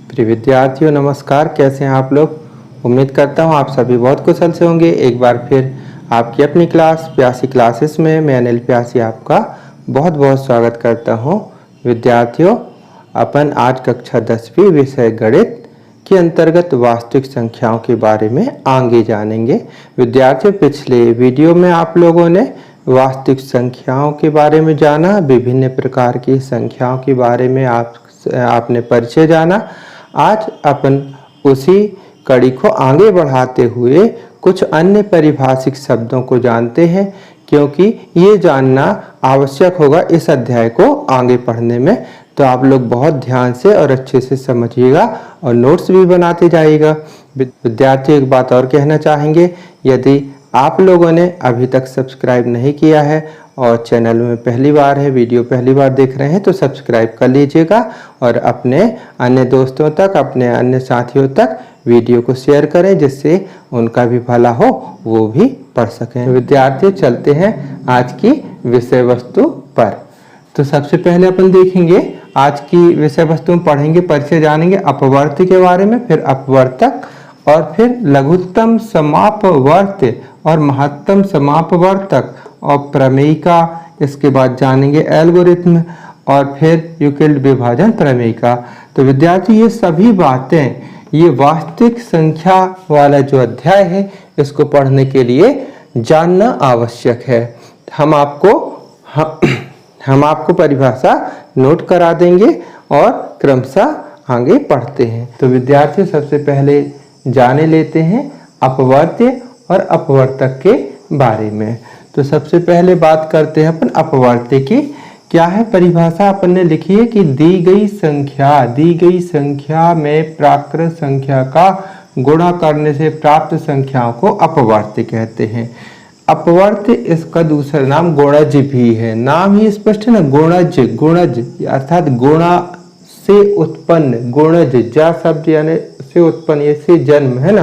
प्रिय विद्यार्थियों नमस्कार। कैसे हैं आप लोग। उम्मीद करता हूं आप सभी बहुत कुशल से होंगे। एक बार फिर आपकी अपनी क्लास प्यासी क्लासेस में मैं अनिल प्यासी आपका बहुत बहुत स्वागत करता हूं। विद्यार्थियों अपन आज कक्षा 10वीं विषय गणित के अंतर्गत वास्तविक संख्याओं के बारे में आगे जानेंगे। विद्यार्थियों पिछले वीडियो में आप लोगों ने वास्तविक संख्याओं के बारे में जाना, विभिन्न प्रकार की संख्याओं के बारे में आपने परिचय जाना। आज अपन उसी कड़ी को आगे बढ़ाते हुए कुछ अन्य परिभाषिक शब्दों को जानते हैं, क्योंकि ये जानना आवश्यक होगा इस अध्याय को आगे पढ़ने में। तो आप लोग बहुत ध्यान से और अच्छे से समझिएगा और नोट्स भी बनाते जाइएगा। विद्यार्थी एक बात और कहना चाहेंगे, यदि आप लोगों ने अभी तक सब्सक्राइब नहीं किया है और चैनल में पहली बार है, वीडियो पहली बार देख रहे हैं तो सब्सक्राइब कर लीजिएगा और अपने अन्य दोस्तों तक, अपने अन्य साथियों तक वीडियो को शेयर करें, जिससे उनका भी भला हो, वो भी पढ़ सकें। विद्यार्थी चलते हैं आज की विषय वस्तु पर। तो सबसे पहले अपन देखेंगे आज की विषय वस्तु में पढ़ेंगे, परिचय जानेंगे अपवर्त्य के बारे में, फिर अपवर्तक और फिर लघुत्तम समापवर्त्य और महत्तम समापवर्तक और प्रमेयिका। इसके बाद जानेंगे एल्गोरिथ्म और फिर यूक्लिड विभाजन प्रमेयिका। तो विद्यार्थी ये सभी बातें, ये वास्तविक संख्या वाला जो अध्याय है, इसको पढ़ने के लिए जानना आवश्यक है। हम आपको परिभाषा नोट करा देंगे और क्रमशः आगे पढ़ते हैं। तो विद्यार्थी सबसे पहले जाने लेते हैं अपवर्त्य और अपवर्तक के बारे में। तो सबसे पहले बात करते हैं अपन अपवर्त्य की। क्या है परिभाषा अपन ने लिखी है कि दी गई संख्या में प्राकृत संख्या का गुणा करने से प्राप्त संख्याओं को अपवर्त्य कहते हैं। अपवर्त्य इसका दूसरा नाम गुणज भी है। नाम ही स्पष्ट है ना, गुणज अर्थात गुणा से उत्पन्न, गुणज जा शब्द यानी से उत्पन्न, ये से जन्म है ना।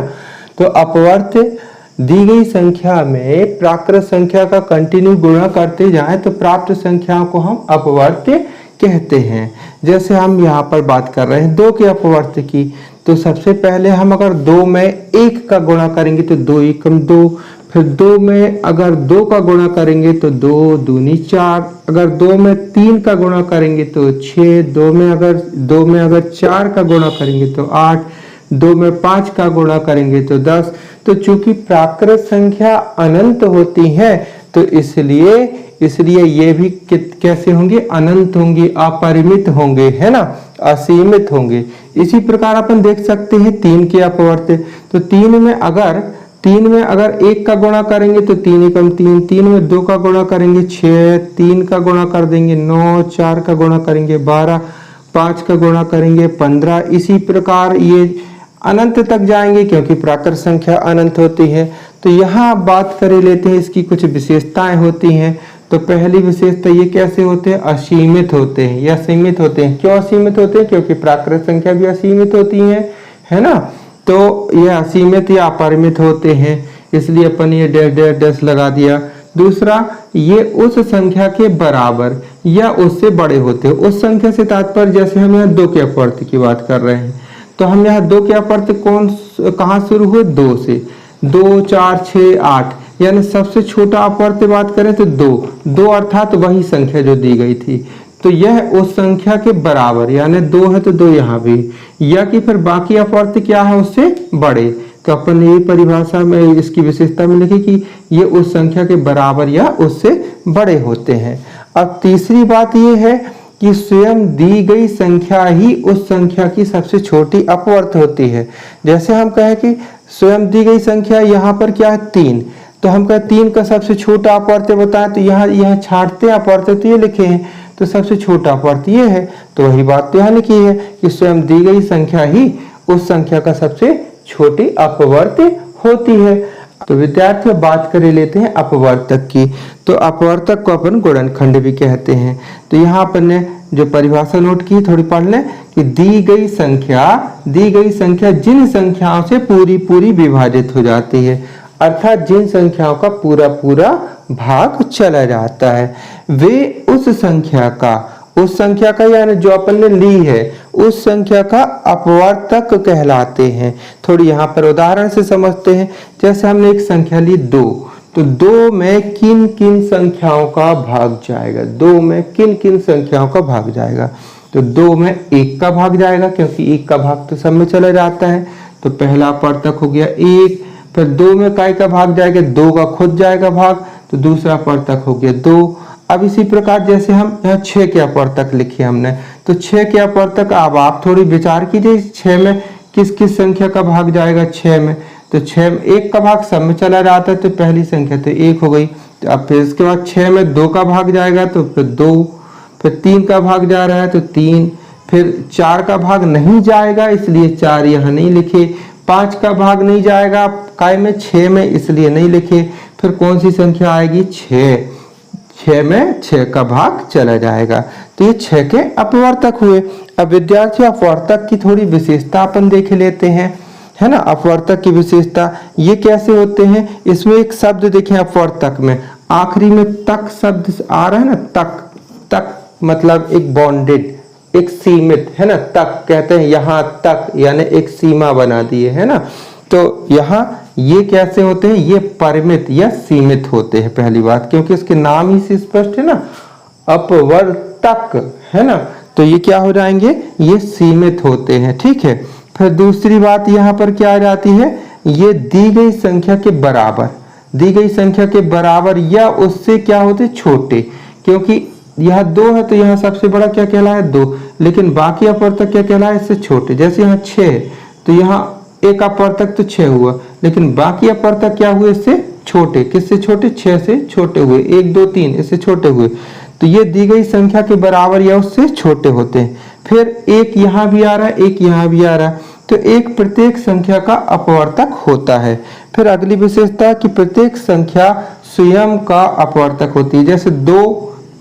तो अपवर्त्य दी गई संख्या में प्राकृत संख्या का कंटिन्यू गुणा करते जाएं तो प्राप्त संख्याओं को हम अपवर्त्य कहते हैं। जैसे हम यहाँ पर बात कर रहे हैं 2 के अपवर्त्य की। तो सबसे पहले हम अगर 2 में 1 का गुणा करेंगे तो 2 एकम 2, फिर 2 में अगर 2 का गुणा करेंगे तो 2 दूनी 4, अगर 2 में 3 का गुणा करेंगे तो 6, 2 में अगर 4 का गुणा करेंगे तो 8, 2 में 5 का गुणा करेंगे तो 10। तो चूंकि प्राकृत संख्या अनंत होती है तो इसलिए ये भी कैसे होंगे, अनंत होंगे, अपरिमित होंगे, है ना, असीमित होंगे। इसी प्रकार अपन देख सकते हैं 3 के अपवर्त्य। तो 3 में अगर 1 का गुणा करेंगे तो 3 एकम 3, 3 में 2 का गुणा करेंगे 6, 3 का गुणा कर देंगे 9, 4 का गुणा करेंगे 12, 5 का गुणा करेंगे 15। इसी प्रकार ये अनंत तक जाएंगे, क्योंकि प्राकृत संख्या अनंत होती है। तो यहाँ बात कर लेते हैं, इसकी कुछ विशेषताएं होती हैं। तो पहली विशेषता ये कैसे होते हैं, असीमित होते हैं या सीमित होते हैं। क्यों असीमित होते हैं, क्योंकि प्राकृत संख्या भी असीमित होती है ना। तो ये असीमित या अपरिमित होते हैं, इसलिए अपन ये डैश डैश डैश लगा दिया। दूसरा, ये उस संख्या के बराबर या उससे बड़े होते हैं। उस संख्या से तात्पर्य, जैसे हम यहाँ 2 के अपवर्त्य की बात कर रहे हैं, तो हम यहाँ 2 के अपवर्त्य कहाँ शुरू हुए, 2 से। 2, 4, 6, 8, यानी सबसे छोटा अपवर्त्य बात करें तो 2 अर्थात वही संख्या जो दी गई थी। तो यह उस संख्या के बराबर, यानी 2 है तो 2 यहाँ भी, या कि फिर बाकी अपवर्त्य क्या है, उससे बड़े। तो अपन ने ये परिभाषा में इसकी विशेषता में लिखी कि ये उस संख्या के बराबर या उससे बड़े होते हैं। अब तीसरी बात ये है कि स्वयं दी गई संख्या ही उस संख्या की सबसे छोटी अपवर्त्य होती है। जैसे हम कहें कि स्वयं दी गई संख्या यहाँ पर क्या है, 3, तो हम कहें 3 का सबसे छोटा अपवर्त्य बताएं, तो यहाँ छाटते हैं अपवर्त्य, तो ये लिखे हैं, तो सबसे छोटा अपवर्त्य ये है। तो वही बात तो यहाँ लिखी है कि स्वयं दी गई संख्या ही उस संख्या का सबसे छोटी अपवर्त्य होती है। तो विद्यार्थी बात कर लेते हैं अपवर्तक की। तो अपवर्तक को अपन गुणनखंड भी कहते हैं। तो यहाँ अपन ने जो परिभाषा नोट की थोड़ी पढ़ लें कि दी गई संख्या जिन संख्याओं से पूरी विभाजित हो जाती है, अर्थात जिन संख्याओं का पूरा भाग चला जाता है, वे उस संख्या का यानी जो अपन ने ली है उस संख्या का अपवर्तक कहलाते हैं। थोड़ी यहाँ पर उदाहरण से समझते हैं। जैसे हमने एक संख्या ली 2, तो 2 में किन किन संख्याओं का भाग जाएगा, 2 में किन किन संख्याओं का भाग जाएगा। तो 2 में 1 का भाग जाएगा, क्योंकि 1 का भाग तो सब में चला जाता है, तो पहला अपवर्तक हो गया 1। फिर 2 में काय का भाग जाएगा, 2 का खुद जाएगा भाग, तो दूसरा अपवर्तक हो गया 2। अब इसी प्रकार जैसे हम यहाँ 6 के अपवर्तक लिखे हमने, तो 6 के अपवर्तक अब आप थोड़ी विचार कीजिए, 6 में किस किस संख्या का भाग जाएगा। 6 में तो 6 में 1 का भाग सब में चला जाता है, तो पहली संख्या तो 1 हो गई। तो अब फिर इसके बाद 6 में 2 का भाग जाएगा, तो फिर 2, फिर 3 का भाग जा रहा है तो 3, फिर 4 का भाग नहीं जाएगा इसलिए 4 यहाँ नहीं लिखे, 5 का भाग नहीं जाएगा काय में 6 में इसलिए नहीं लिखे। फिर कौन सी संख्या आएगी, 6 में 6 का भाग चला जाएगा। तो ये 6 के अपवर्तक हुए। अब विद्यार्थी अपवर्तक की थोड़ी विशेषता अपन देख लेते हैं, है ना। अपवर्तक की विशेषता ये कैसे होते हैं, इसमें एक शब्द देखें अपवर्तक में, आखिरी में तक शब्द आ रहा है ना, तक। तक मतलब एक बॉन्डेड, एक सीमित, है ना। तक कहते हैं यहाँ तक, यानी एक सीमा बना दी है ना। तो यहाँ ये कैसे होते हैं, ये परिमित या सीमित होते हैं पहली बात, क्योंकि इसके नाम ही से स्पष्ट है ना, अपवर्तक, है ना। तो ये क्या हो जाएंगे, ये सीमित होते हैं, ठीक है। फिर दूसरी बात यहाँ पर क्या आ जाती है, ये दी गई संख्या के बराबर, दी गई संख्या के बराबर या उससे क्या होते छोटे, क्योंकि यह 2 है तो यहाँ सबसे बड़ा क्या कहलाया 2, लेकिन बाकी अपवर्तक क्या कहलाया इससे छोटे। जैसे यहाँ 6 है तो यहाँ एक अपवर्तक तो 6 हुआ, लेकिन बाकी अपवर्तक क्या हुए इससे छोटे। किससे छोटे, 6 से छोटे हुए, 1 2 3 इससे छोटे हुए। तो ये दी गई संख्या के बराबर या उससे छोटे होते हैं। फिर एक यहाँ भी आ रहा है, एक यहाँ भी आ रहा है, तो एक प्रत्येक संख्या का अपवर्तक होता है। फिर अगली विशेषता कि प्रत्येक संख्या स्वयं का अपवर्तक होती है। जैसे 2,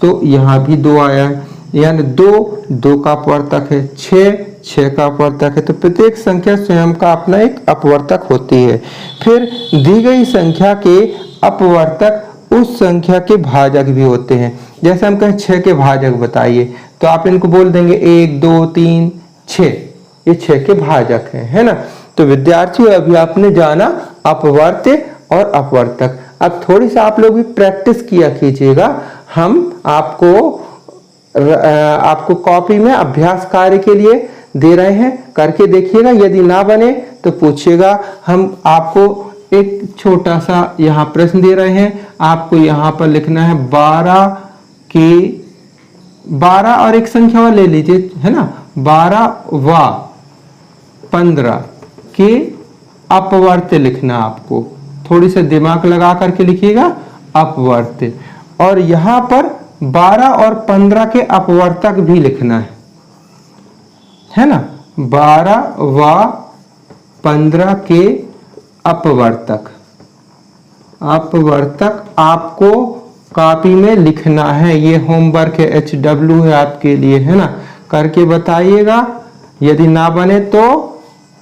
तो यहाँ भी 2 आया है, यानी 2 का अपवर्तक है, 6 का अपवर्तक है। तो प्रत्येक संख्या स्वयं का अपना एक अपवर्तक होती है। फिर दी गई संख्या के अपवर्तक उस संख्या के भाजक भी होते हैं। जैसे हम कहें 6 के भाजक बताइए, तो आप इनको बोल देंगे 1 2 3 6, ये 6 के भाजक है ना। तो विद्यार्थियों अभी आपने जाना अपवर्त्य और अपवर्तक। अब थोड़ी सा आप लोग भी प्रैक्टिस किया कीजिएगा। हम आपको कॉपी में अभ्यास कार्य के लिए दे रहे हैं, करके देखिएगा। यदि ना बने तो पूछिएगा। हम आपको एक छोटा सा यहाँ प्रश्न दे रहे हैं, आपको यहाँ पर लिखना है 12 और एक संख्या ले लीजिए, है ना, 12 व 15 के अपवर्त्य लिखना। आपको थोड़ी सा दिमाग लगा करके लिखिएगा अपवर्त्य, और यहाँ पर 12 और 15 के अपवर्तक भी लिखना है ना। 12 व 15 के अपवर्तक आपको कॉपी में लिखना है। ये होमवर्क है, HW है आपके लिए, है ना। करके बताइएगा। यदि ना बने तो,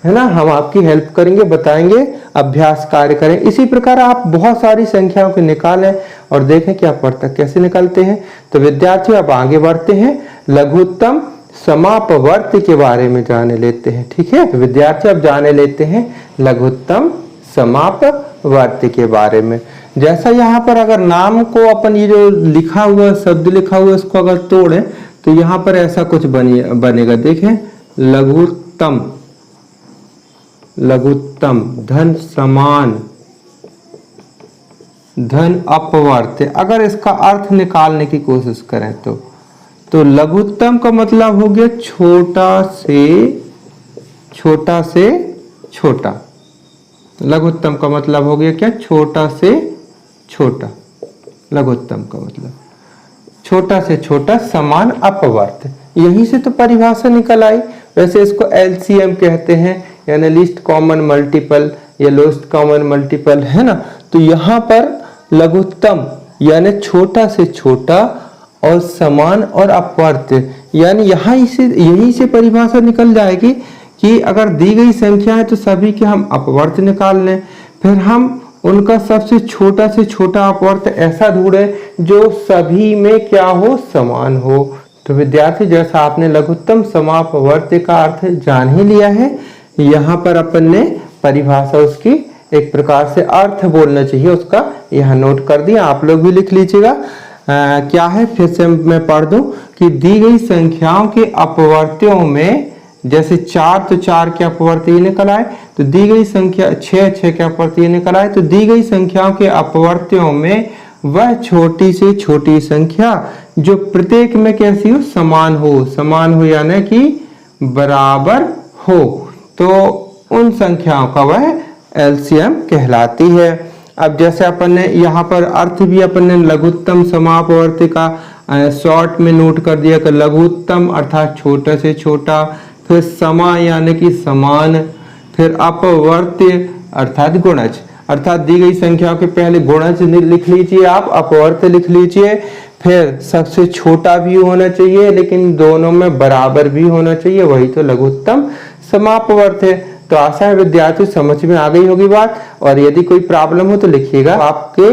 है ना, हम आपकी हेल्प करेंगे, बताएंगे, अभ्यास कार्य करें। इसी प्रकार आप बहुत सारी संख्याओं को निकालें और देखें कि अपवर्तक कैसे निकलते हैं। तो विद्यार्थियों अब आगे बढ़ते हैं, लघुत्तम समापवर्त्य के बारे में जाने लेते हैं, ठीक है। तो विद्यार्थी अब जाने लेते हैं लघुत्तम समापवर्त्य के बारे में। जैसा यहाँ पर अगर नाम को अपन ये जो लिखा हुआ शब्द लिखा हुआ इसको अगर तोड़ें तो यहाँ पर ऐसा कुछ बनेगा। देखें, लघुत्तम धन समान धन अपवर्त्य। अगर इसका अर्थ निकालने की कोशिश करें तो लघुत्तम का मतलब हो गया छोटा से छोटा। लघुत्तम का मतलब हो गया क्या, छोटा से छोटा। लघुत्तम का मतलब छोटा से छोटा समान अपवर्त्य। यहीं से तो परिभाषा निकल आई। वैसे इसको LCM कहते हैं, यानी लीस्ट कॉमन मल्टीपल या लोएस्ट कॉमन मल्टीपल, है ना। तो यहाँ पर लघुत्तम यानी छोटा से छोटा और समान और अपवर्त्य, यानी यहीं से परिभाषा निकल जाएगी कि अगर दी गई संख्या है तो सभी के हम अपवर्त्य निकाल लें। फिर हम उनका सबसे छोटा से छोटा अपवर्त्य ऐसा ढूंढे जो सभी में क्या हो, समान हो। तो विद्यार्थी जैसा आपने लघुत्तम समापवर्त्य का अर्थ जान ही लिया है, यहाँ पर अपन ने परिभाषा उसकी एक प्रकार से अर्थ बोलना चाहिए उसका यहाँ नोट कर दिया, आप लोग भी लिख लीजिएगा। क्या है फिर से मैं पढ़ दूं कि दी गई संख्याओं के अपवर्त्यों में, जैसे 4 तो 4 के अपवर्त्य निकल आए, तो दी गई संख्या 6 के अपवर्त्य निकल आए, तो दी गई संख्याओं के अपवर्त्यों में वह छोटी से छोटी संख्या जो प्रत्येक में कैसी हो, समान हो यानी कि बराबर हो, तो उन संख्याओं का वह एलसीएम कहलाती है। अब जैसे अपन ने यहाँ पर अर्थ भी अपन ने लघुत्तम समापवर्त्य का शॉर्ट में नोट कर दिया कि लघुत्तम अर्थात छोटा से छोटा, फिर समा यानी कि समान, फिर अपवर्त्य अर्थात गुणज, अर्थात दी गई संख्याओं के पहले गुणज लिख लीजिए आप, अपवर्त्य लिख लीजिए, फिर सबसे छोटा भी होना चाहिए लेकिन दोनों में बराबर भी होना चाहिए, वही तो लघुत्तम समापवर्त्य है। तो आशा है विद्यार्थी समझ में आ गई होगी बात, और यदि कोई प्रॉब्लम हो तो लिखिएगा। आपके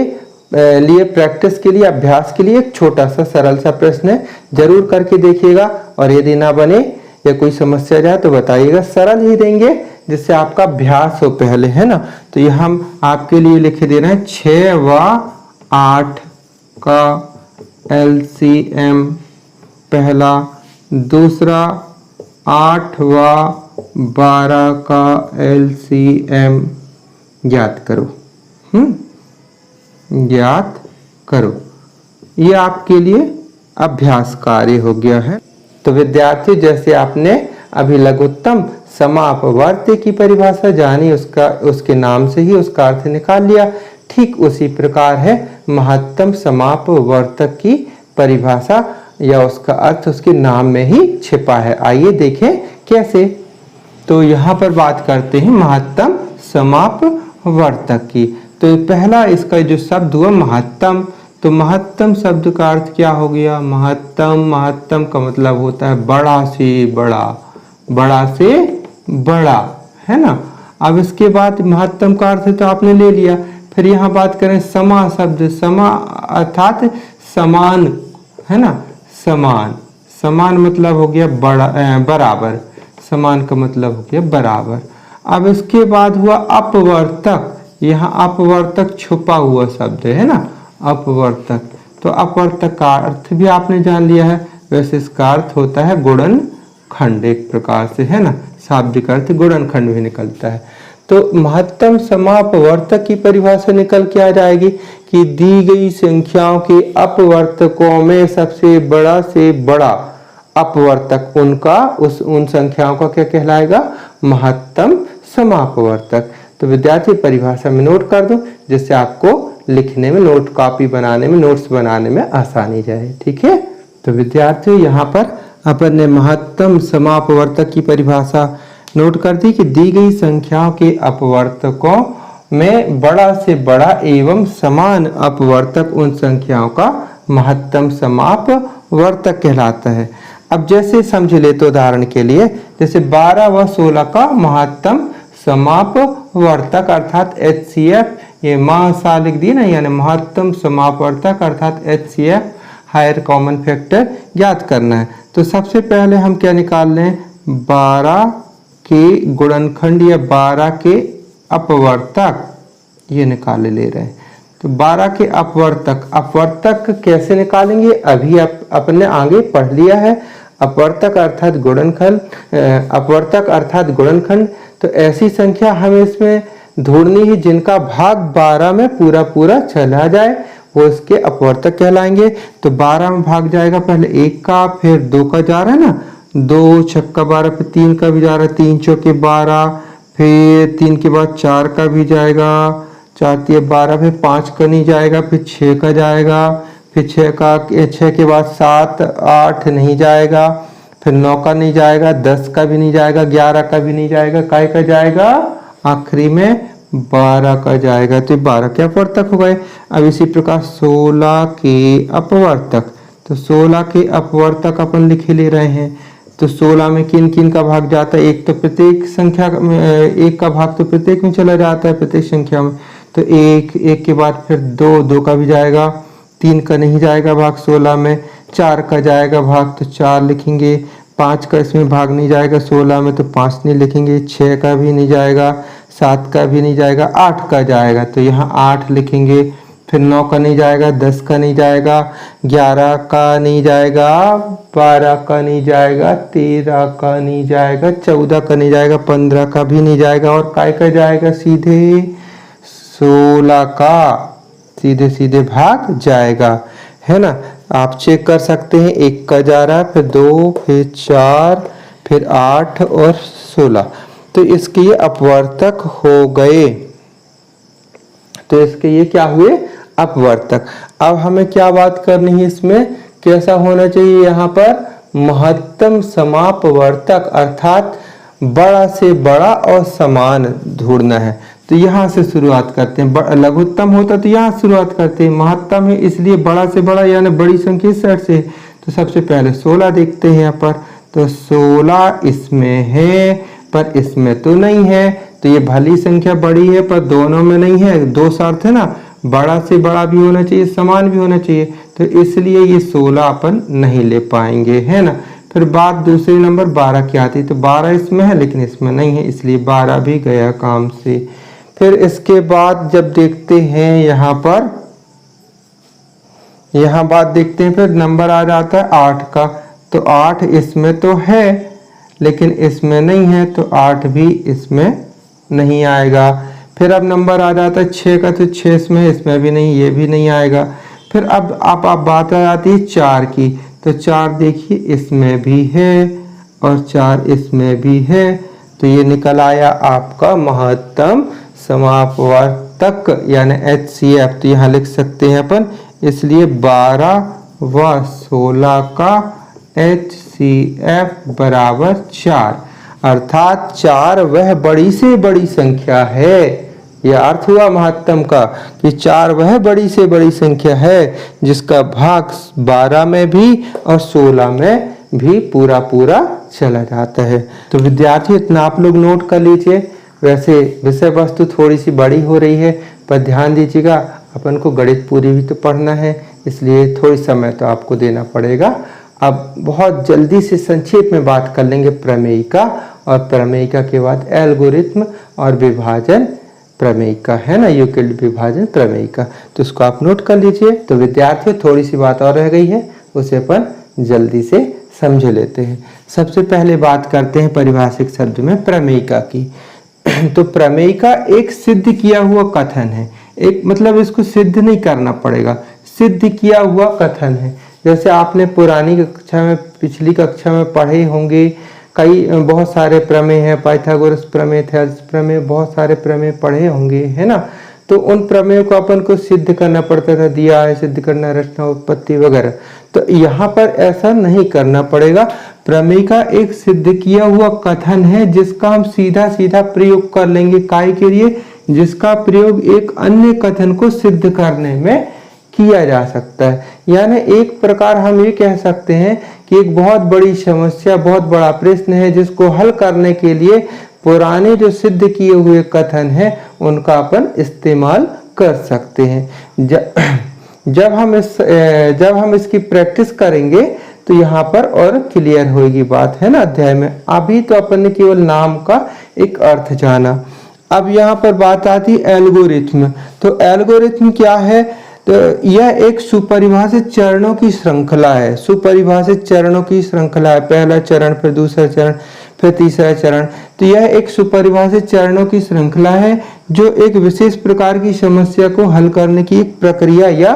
लिए प्रैक्टिस के लिए, अभ्यास के लिए एक छोटा सा सरल सा प्रश्न है, जरूर करके देखिएगा, और यदि ना बने या कोई समस्या जाए तो बताइएगा, सरल ही देंगे जिससे आपका अभ्यास हो पहले, है ना। तो ये हम आपके लिए लिख दे रहे हैं 6 व 8 का एलसीएम पहला, दूसरा 8 व 12 का एलसीएम ज्ञात करो, ज्ञात करो। ये आपके लिए अभ्यास कार्य हो गया है। तो विद्यार्थी जैसे आपने अभी लघुत्तम समापवर्त्य की परिभाषा जानी, उसके नाम से ही उसका अर्थ निकाल लिया, ठीक उसी प्रकार है महत्तम समापवर्तक की परिभाषा या उसका अर्थ उसके नाम में ही छिपा है। आइए देखें कैसे। तो यहाँ पर बात करते हैं महत्तम समापवर्तक की। तो पहला इसका जो शब्द हुआ महत्तम, तो महत्तम शब्द का अर्थ क्या हो गया, महत्तम का मतलब होता है बड़ा से बड़ा, बड़ा से बड़ा, है ना। अब इसके बाद महत्तम का अर्थ तो आपने ले लिया, फिर यहाँ बात करें समा शब्द, समा अर्थात समान, है ना, समान मतलब हो गया बड़ा, बराबर, समान का मतलब हो गया बराबर। अब इसके बाद हुआ अपवर्तक, यहाँ अपवर्तक छुपा हुआ शब्द है ना, अपवर्तक। तो अपवर्तक का अर्थ भी आपने जान लिया है, वैसे इसका अर्थ होता है गुणनखंड एक प्रकार से, है ना, शाब्दिक अर्थ गुणनखंड भी निकलता है। तो महत्तम समापवर्तक की परिभाषा निकल के आ जाएगी कि दी गई संख्याओं के अपवर्तकों में सबसे बड़ा से बड़ा अपवर्तक उन संख्याओं का क्या कहलाएगा, महत्तम समापवर्तक। तो विद्यार्थी परिभाषा में नोट कर दो जिससे आपको लिखने में, नोट कॉपी बनाने में, नोट्स बनाने में आसानी जाए, ठीक है। तो विद्यार्थियों यहाँ पर अपन ने महत्तम समापवर्तक की परिभाषा नोट कर दी कि दी गई संख्याओं के अपवर्तकों में बड़ा से बड़ा एवं समान अपवर्तक उन संख्याओं का महत्तम समापवर्तक कहलाता है। अब जैसे समझ ले तो उदाहरण के लिए, जैसे 12 व 16 का महत्तम समापवर्तक अर्थात HCF, ये सा लिख दी ना, यानी महत्तम समापवर्तक अर्थात HCF हायर कॉमन फैक्टर ज्ञात करना है। तो सबसे पहले हम क्या निकाल लें, 12 के गुणनखंड या 12 के अपवर्तक, ये निकाल ले रहे हैं। तो 12 के अपवर्तक कैसे निकालेंगे, अभी अपने आगे पढ़ लिया है। अपवर्तक अर्थात गुणनखंड, अपवर्तक अर्थात गुणनखंड। तो ऐसी संख्या हमें इसमें ढूंढनी है जिनका भाग 12 में पूरा पूरा चला जाए, वो इसके अपवर्तक कहलाएंगे। तो 12 में भाग जाएगा पहले 1 का, फिर 2 का जा रहा है ना, 2 छक्का 12, फिर 3 का भी जा रहा है, 3 चौके 12, फिर 3 के बाद 4 का भी जाएगा, 4 तिया 12, फिर 5 का नहीं जाएगा, फिर 6 का जाएगा, फिर 6 के बाद 7 8 नहीं जाएगा, फिर 9 का नहीं जाएगा, 10 का भी नहीं जाएगा, 11 का भी नहीं जाएगा, काय का जाएगा, आखिरी में 12 का जाएगा। तो 12 के अपवर्तक हो गए। अब इसी प्रकार 16 के अपवर्तक, तो 16 के अपवर्तक अपन लिखे ले रहे हैं। तो 16 में किन किन का भाग जाता है, एक तो प्रत्येक संख्या में, एक का भाग तो प्रत्येक में चला जाता है, प्रत्येक संख्या में। तो एक के बाद फिर 2 का भी जाएगा, 3 का नहीं जाएगा भाग 16 में, 4 का जाएगा भाग तो 4 लिखेंगे, 5 का इसमें भाग नहीं जाएगा 16 में तो 5 नहीं लिखेंगे, 6 का भी नहीं जाएगा, 7 का भी नहीं जाएगा, 8 का जाएगा तो यहाँ 8 लिखेंगे। फिर 9 का नहीं जाएगा, 10 का नहीं जाएगा, 11 का नहीं जाएगा, 12 का नहीं जाएगा, 13 का नहीं जाएगा, 14 का नहीं जाएगा, 15 का भी नहीं जाएगा और काय का जाएगा सीधे 16 का सीधे सीधे भाग जाएगा, है ना। आप चेक कर सकते हैं, 1 का जा रहा है, फिर 2, फिर 4, फिर 8 और 16, तो इसके ये अपवर्तक हो गए। तो इसके ये क्या हुए, अपवर्तक। अब हमें क्या बात करनी है, इसमें कैसा होना चाहिए, यहाँ पर महत्तम समापवर्तक अर्थात बड़ा से बड़ा और समान ढूंढना है। तो यहाँ से शुरुआत करते हैं, लघुत्तम होता तो यहाँ शुरुआत करते हैं, महत्तम है इसलिए बड़ा से बड़ा यानी बड़ी संख्या इस साइड से। तो सबसे पहले 16 देखते हैं यहाँ पर, तो 16 इसमें है पर इसमें तो नहीं है, तो ये भली संख्या बड़ी है पर दोनों में नहीं है, दो शर्त है ना, बड़ा से बड़ा भी होना चाहिए, समान भी होना चाहिए, तो इसलिए ये 16 अपन नहीं ले पाएंगे, है ना। फिर बात दूसरे नंबर 12 की आती, तो 12 इसमें है लेकिन इसमें नहीं है, इसलिए 12 भी गया काम से। फिर इसके बाद जब देखते हैं यहाँ पर, यहाँ बात देखते हैं, फिर नंबर आ जाता है 8 का, तो 8 इसमें तो है लेकिन इसमें नहीं है, तो 8 भी इसमें नहीं आएगा। फिर अब नंबर आ जाता है 6 का, तो 6 इसमें भी नहीं, ये भी नहीं आएगा। फिर अब आप बात आ जाती है 4 की, तो 4 देखिए इसमें भी है और 4 इसमें भी है, तो ये निकल आया आपका महत्तम समापवर्तक यानी HCF। तो यहाँ लिख सकते हैं अपन, इसलिए 12 व 16 का HCF बराबर 4, अर्थात 4 वह बड़ी से बड़ी संख्या है। यह अर्थ हुआ महत्तम का कि 4 वह बड़ी से बड़ी संख्या है जिसका भाग 12 में भी और 16 में भी पूरा पूरा चला जाता है। तो विद्यार्थी इतना आप लोग नोट कर लीजिए। वैसे विषय वस्तु थोड़ी सी बड़ी हो रही है पर ध्यान दीजिएगा, अपन को गणित पूरी भी तो पढ़ना है, इसलिए थोड़ी समय तो आपको देना पड़ेगा। अब बहुत जल्दी से संक्षेप में बात कर लेंगे प्रमेयिका, और प्रमेयिका के बाद एल्गोरिथ्म और विभाजन प्रमेयिका, है ना, यूक्लिड विभाजन प्रमेयिका। तो इसको आप नोट कर लीजिए। तो विद्यार्थियों थोड़ी सी बात और रह गई है, उसे अपन जल्दी से समझ लेते हैं। सबसे पहले बात करते हैं परिभाषिक शब्द में प्रमेयिका की। तो प्रमेयिका एक सिद्ध किया हुआ कथन है, एक मतलब इसको सिद्ध नहीं करना पड़ेगा, सिद्ध किया हुआ कथन है। जैसे आपने पुरानी कक्षा में, पिछली कक्षा में पढ़े होंगे, कई बहुत सारे प्रमेय हैं, पाइथागोरस प्रमेय, थेल्स प्रमेय, बहुत सारे प्रमेय पढ़े होंगे, है ना। तो उन प्रमेयों को अपन को सिद्ध करना पड़ता था, दिया है सिद्ध करना, रचना, उत्पत्ति वगैरह। तो यहाँ पर ऐसा नहीं करना पड़ेगा। प्रमेय का एक सिद्ध किया हुआ कथन है जिसका हम सीधा सीधा प्रयोग कर लेंगे, काय के लिए, जिसका प्रयोग एक अन्य कथन को सिद्ध करने में किया जा सकता है। यानी एक प्रकार हम ये कह सकते हैं कि एक बहुत बड़ी समस्या, बहुत बड़ा प्रश्न है जिसको हल करने के लिए पुराने जो सिद्ध किए हुए कथन हैं उनका अपन इस्तेमाल कर सकते हैं। जब हम इसकी प्रैक्टिस करेंगे तो यहाँ पर और क्लियर होगी बात, है ना, अध्याय में। अभी तो अपन ने केवल नाम का एक अर्थ जाना। अब यहाँ पर बात आती है एल्गोरिथ्म। तो एल्गोरिथ्म क्या है, तो यह एक सुपरिभाषित चरणों की श्रृंखला है, सुपरिभाषित चरणों की श्रृंखला है। पहला चरण, फिर दूसरा चरण, फिर तीसरा चरण। तो यह एक सुपरिभाषित चरणों की श्रृंखला है जो एक विशेष प्रकार की समस्या को हल करने की एक प्रक्रिया या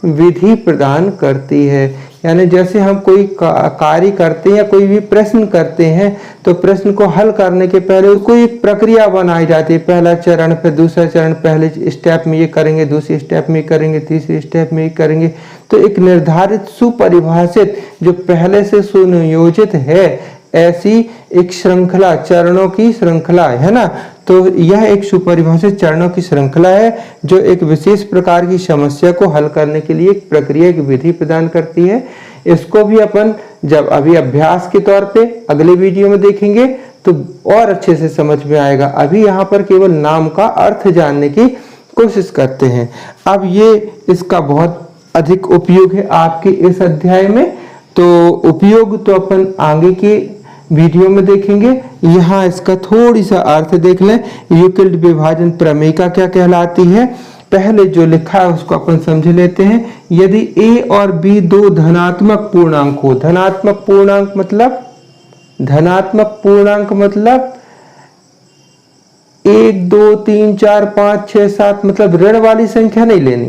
विधि प्रदान करती है। यानी जैसे हम कोई कार्य करते हैं या कोई भी प्रश्न करते हैं तो प्रश्न को हल करने के पहले उसको एक प्रक्रिया बनाई जाती है। पहला चरण, फिर दूसरा चरण, पहले स्टेप में ये करेंगे, दूसरे स्टेप में करेंगे, तीसरे स्टेप में करेंगे। तो एक निर्धारित सुपरिभाषित जो पहले से सुनियोजित है, ऐसी एक श्रृंखला, चरणों की श्रृंखला, है ना। तो यह एक सुपरिभाषित चरणों की श्रृंखला है जो एक विशेष प्रकार की समस्या को हल करने के लिए एक प्रक्रिया, एक विधि प्रदान करती है। इसको भी अपन जब अभी अभ्यास के तौर पे अगले वीडियो में देखेंगे तो और अच्छे से समझ में आएगा। अभी यहाँ पर केवल नाम का अर्थ जानने की कोशिश करते हैं। अब ये इसका बहुत अधिक उपयोग है आपके इस अध्याय में। तो उपयोग तो अपन आगे के वीडियो में देखेंगे। यहाँ इसका थोड़ी सा अर्थ देख लें। यूक्लिड विभाजन प्रमेयिका क्या कहलाती है, पहले जो लिखा है उसको अपन समझ लेते हैं। यदि a और b दो धनात्मक पूर्णांक हो, धनात्मक पूर्णांक मतलब 1 2 3 4 5 6 7 मतलब ऋण वाली संख्या नहीं लेनी,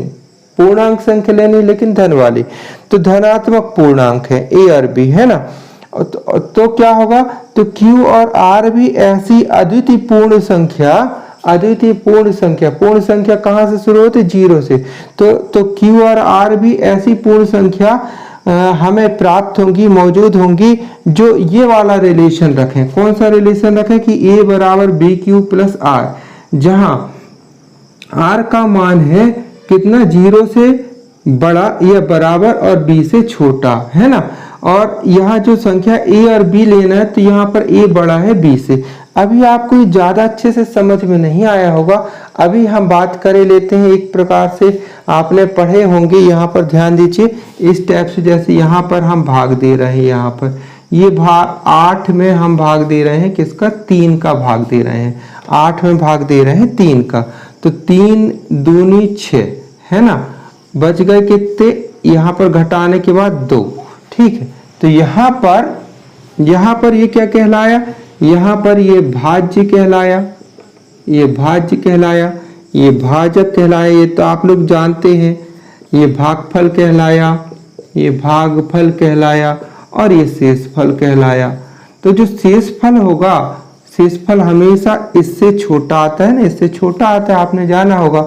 पूर्णांक संख्या लेनी, लेकिन धन वाली। तो धनात्मक पूर्णांक है a और b, है ना। तो क्या होगा, तो q और r भी ऐसी अद्वितीय पूर्ण संख्या, पूर्ण संख्या कहां से शुरू होती है, 0 से। तो q और r भी ऐसी पूर्ण संख्या हमें प्राप्त होंगी, मौजूद होंगी, जो ये वाला रिलेशन रखें। कौन सा रिलेशन रखें कि a बराबर बी क्यू प्लस r, जहां r का मान है कितना, 0 से बड़ा या बराबर और b से छोटा, है ना। और यहाँ जो संख्या a और b लेना है, तो यहाँ पर a बड़ा है b से। अभी आपको ज्यादा अच्छे से समझ में नहीं आया होगा, अभी हम बात कर लेते हैं। एक प्रकार से आपने पढ़े होंगे, यहाँ पर ध्यान दीजिए। इस टाइप से जैसे यहाँ पर हम भाग दे रहे हैं, यहाँ पर ये भाग 8 में हम भाग दे रहे हैं, किसका, 3 का भाग दे रहे हैं। 8 में भाग दे रहे हैं 3 का, तो 3 दूनी 6, है ना। बच गए कितने, यहाँ पर घटाने के बाद 2, ठीक है। तो यहाँ पर ये क्या कहलाया, यहाँ पर ये भाज्य कहलाया, ये भाज्य कहलाया, ये भाजक कहलाया, ये तो आप लोग जानते हैं। ये भागफल कहलाया, ये भागफल कहलाया, और ये शेषफल कहलाया। तो जो शेषफल होगा, शेषफल हमेशा इससे छोटा आता है ना, इससे छोटा आता है, आपने जाना होगा।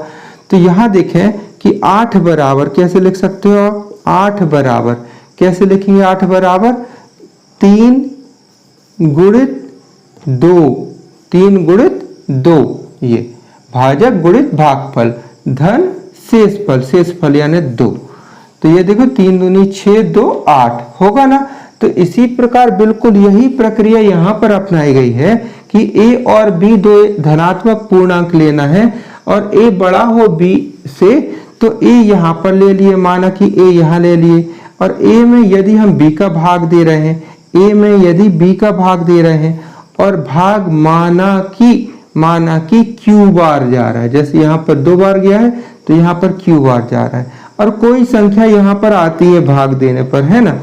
तो यहाँ देखें कि 8 बराबर कैसे लिख सकते हो, 8 बराबर कैसे लिखेंगे, 8 बराबर 3 गुणित 2, 3 गुणित 2, ये भाजक गुणित भागफल धन शेषफल यानी 2। तो ये देखो 3 दूनी 6, 2 8 होगा ना। तो इसी प्रकार बिल्कुल यही प्रक्रिया यहाँ पर अपनाई गई है कि a और b दो धनात्मक पूर्णांक लेना है, और a बड़ा हो b से, तो a यहाँ पर ले लिए, माना कि a यहाँ ले लिए, और a में यदि हम b का भाग दे रहे हैं, a में यदि b का भाग दे रहे हैं, और भाग माना कि q बार जा रहा है, जैसे यहाँ पर 2 बार गया है, तो यहाँ पर q बार जा रहा है, और कोई संख्या यहाँ पर आती है भाग देने पर, है ना,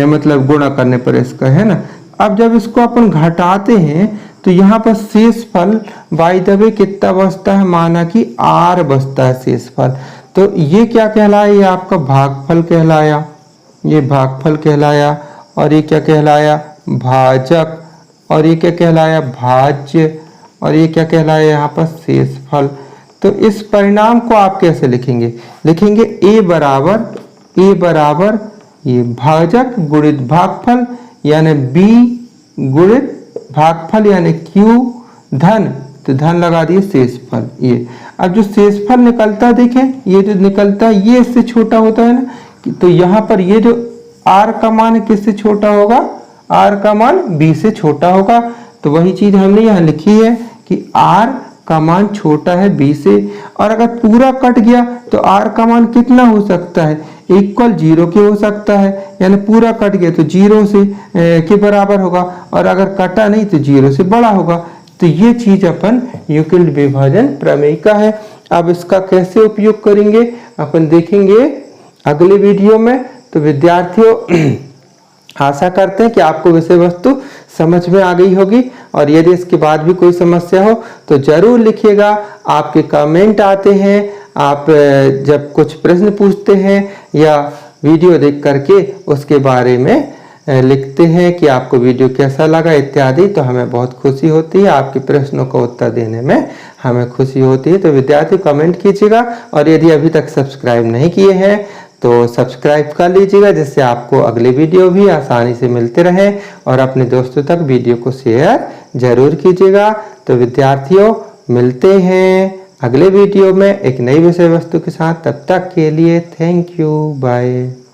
मतलब गुणा करने पर इसका, है ना। अब जब इसको अपन घटाते हैं, तो यहाँ पर शेषफल बाय द वे कितना बचता है, माना कि r बचता है शेषफल। तो ये क्या कहलाया, ये आपका भागफल कहलाया, ये भागफल कहलाया, और ये क्या कहलाया, भाजक, और ये क्या कहलाया, भाज्य, और ये क्या कहलाया यहाँ पर शेषफल। तो इस परिणाम को आप कैसे लिखेंगे, लिखेंगे a बराबर ये भाजक गुणित भागफल यानी b गुणित भागफल यानी q धन, तो धन लगा दिए शेषफल ये। अब जो शेषफल निकलता देखें, ये जो निकलता है ये इससे छोटा होता है ना, तो यहाँ पर ये जो r का मान किससे छोटा होगा, r का मान b से छोटा होगा। तो वही चीज हमने यहाँ लिखी है कि r का मान छोटा है b से, और अगर पूरा कट गया तो r का मान कितना हो सकता है, इक्वल 0 के हो सकता है, यानी पूरा कट गया तो 0 से के बराबर होगा, और अगर कटा नहीं तो 0 से बड़ा होगा। तो ये चीज अपन यूक्लिड विभाजन प्रमेय का है। अब इसका कैसे उपयोग करेंगे अपन देखेंगे अगले वीडियो में। तो विद्यार्थियों आशा करते हैं कि आपको विषय वस्तु समझ में आ गई होगी, और यदि इसके बाद भी कोई समस्या हो तो जरूर लिखिएगा। आपके कमेंट आते हैं, आप जब कुछ प्रश्न पूछते हैं या वीडियो देख करके उसके बारे में लिखते हैं कि आपको वीडियो कैसा लगा इत्यादि, तो हमें बहुत खुशी होती है, आपके प्रश्नों का उत्तर देने में हमें खुशी होती है। तो विद्यार्थी कमेंट कीजिएगा, और यदि अभी तक सब्सक्राइब नहीं किए हैं तो सब्सक्राइब कर लीजिएगा, जिससे आपको अगले वीडियो भी आसानी से मिलते रहे, और अपने दोस्तों तक वीडियो को शेयर जरूर कीजिएगा। तो विद्यार्थियों मिलते हैं अगले वीडियो में एक नई विषय वस्तु के साथ, तब तक के लिए थैंक यू, बाय।